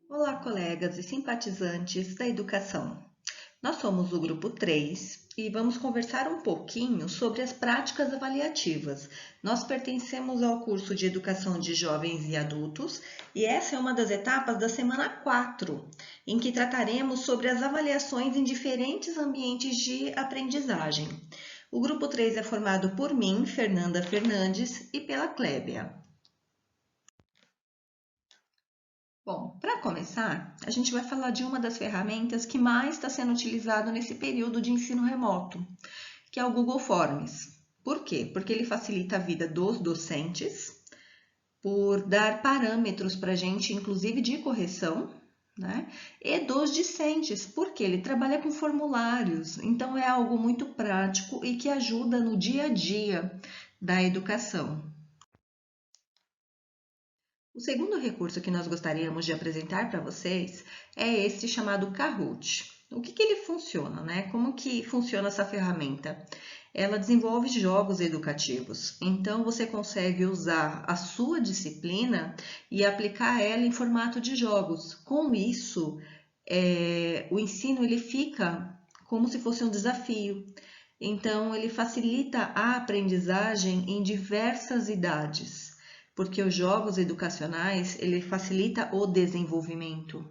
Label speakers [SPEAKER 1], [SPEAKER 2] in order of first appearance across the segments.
[SPEAKER 1] Olá, colegas e simpatizantes da educação. Nós somos o grupo 3 e vamos conversar um pouquinho sobre as práticas avaliativas. Nós pertencemos ao curso de Educação de Jovens e Adultos e essa é uma das etapas da semana 4, em que trataremos sobre as avaliações em diferentes ambientes de aprendizagem. O grupo 3 é formado por mim, Fernanda Fernandes, e pela Clébia. Bom, para começar, a gente vai falar de uma das ferramentas que mais está sendo utilizado nesse período de ensino remoto, que é o Google Forms. Por quê? Porque ele facilita a vida dos docentes, por dar parâmetros para a gente, inclusive de correção, né? E dos discentes, porque ele trabalha com formulários, então é algo muito prático e que ajuda no dia a dia da educação. O segundo recurso que nós gostaríamos de apresentar para vocês é este chamado Kahoot. O que ele funciona, né? Como que funciona essa ferramenta? Ela desenvolve jogos educativos, então você consegue usar a sua disciplina e aplicar ela em formato de jogos. Com isso, o ensino ele fica como se fosse um desafio. Então, ele facilita a aprendizagem em diversas idades, porque os jogos educacionais, ele facilita o desenvolvimento.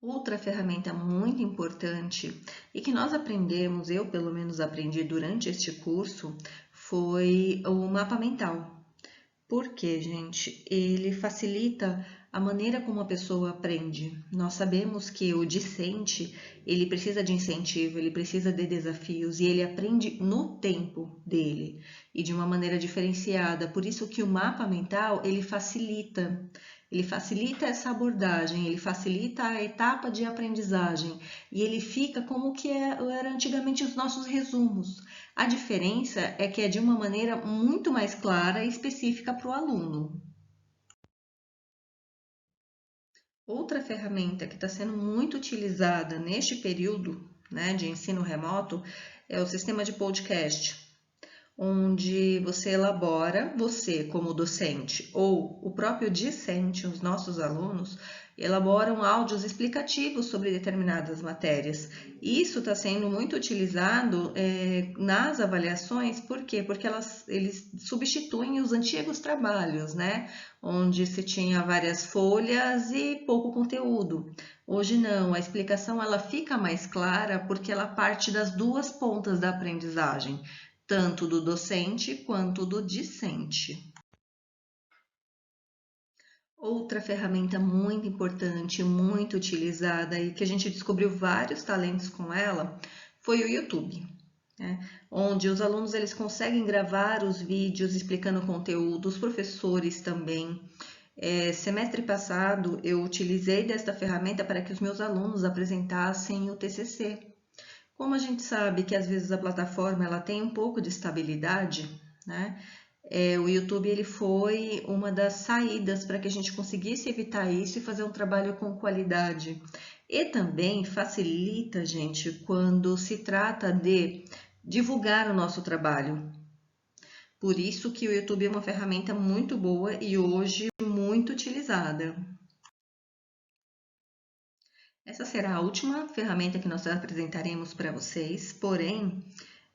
[SPEAKER 1] Outra ferramenta muito importante e que nós aprendemos, eu pelo menos aprendi durante este curso, foi o mapa mental. Por quê, gente? Ele facilita a maneira como a pessoa aprende. Nós sabemos que o discente, ele precisa de incentivo, ele precisa de desafios e ele aprende no tempo dele e de uma maneira diferenciada. Por isso que o mapa mental, ele facilita essa abordagem, ele facilita a etapa de aprendizagem e ele fica como que era antigamente os nossos resumos. A diferença é que é de uma maneira muito mais clara e específica para o aluno. Outra ferramenta que está sendo muito utilizada neste período, né, de ensino remoto é o sistema de podcast, onde você elabora, você como docente ou o próprio discente, os nossos alunos, elaboram áudios explicativos sobre determinadas matérias. Isso está sendo muito utilizado nas avaliações, por quê? Porque eles substituem os antigos trabalhos, né? Onde se tinha várias folhas e pouco conteúdo. Hoje não, a explicação ela fica mais clara porque ela parte das duas pontas da aprendizagem, tanto do docente quanto do discente. Outra ferramenta muito importante, muito utilizada e que a gente descobriu vários talentos com ela foi o YouTube, né? Onde os alunos eles conseguem gravar os vídeos explicando o conteúdo, os professores também. Semestre passado eu utilizei desta ferramenta para que os meus alunos apresentassem o TCC. Como a gente sabe que às vezes a plataforma ela tem um pouco de estabilidade, né? O YouTube ele foi uma das saídas para que a gente conseguisse evitar isso e fazer um trabalho com qualidade. E também facilita, gente, quando se trata de divulgar o nosso trabalho. Por isso que o YouTube é uma ferramenta muito boa e hoje muito utilizada. Essa será a última ferramenta que nós apresentaremos para vocês, porém,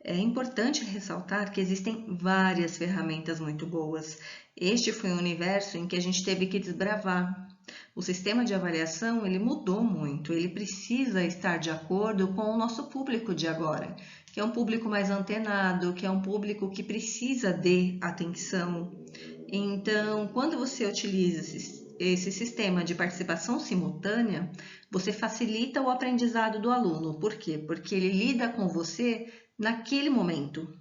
[SPEAKER 1] é importante ressaltar que existem várias ferramentas muito boas. Este foi um universo em que a gente teve que desbravar. O sistema de avaliação ele mudou muito, ele precisa estar de acordo com o nosso público de agora, que é um público mais antenado, que é um público que precisa de atenção. Então, quando você utiliza esse sistema de participação simultânea, você facilita o aprendizado do aluno. Por quê? Porque ele lida com você naquele momento.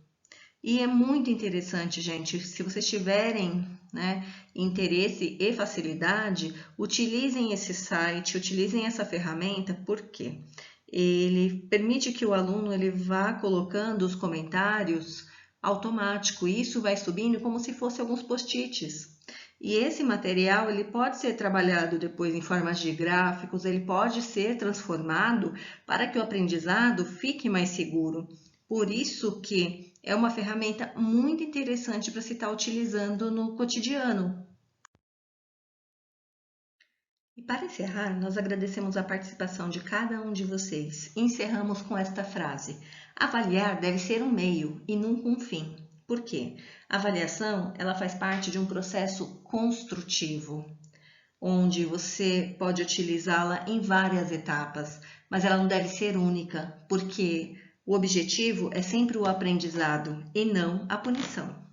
[SPEAKER 1] E é muito interessante, gente, se vocês tiverem, né, interesse e facilidade, utilizem esse site, utilizem essa ferramenta, por quê? Ele permite que o aluno ele vá colocando os comentários automático, e isso vai subindo como se fosse alguns post-its. E esse material ele pode ser trabalhado depois em formas de gráficos, ele pode ser transformado para que o aprendizado fique mais seguro. Por isso que é uma ferramenta muito interessante para se estar utilizando no cotidiano. E para encerrar, nós agradecemos a participação de cada um de vocês. Encerramos com esta frase: avaliar deve ser um meio e nunca um fim. Por quê? A avaliação, ela faz parte de um processo construtivo, onde você pode utilizá-la em várias etapas, mas ela não deve ser única, porque o objetivo é sempre o aprendizado e não a punição.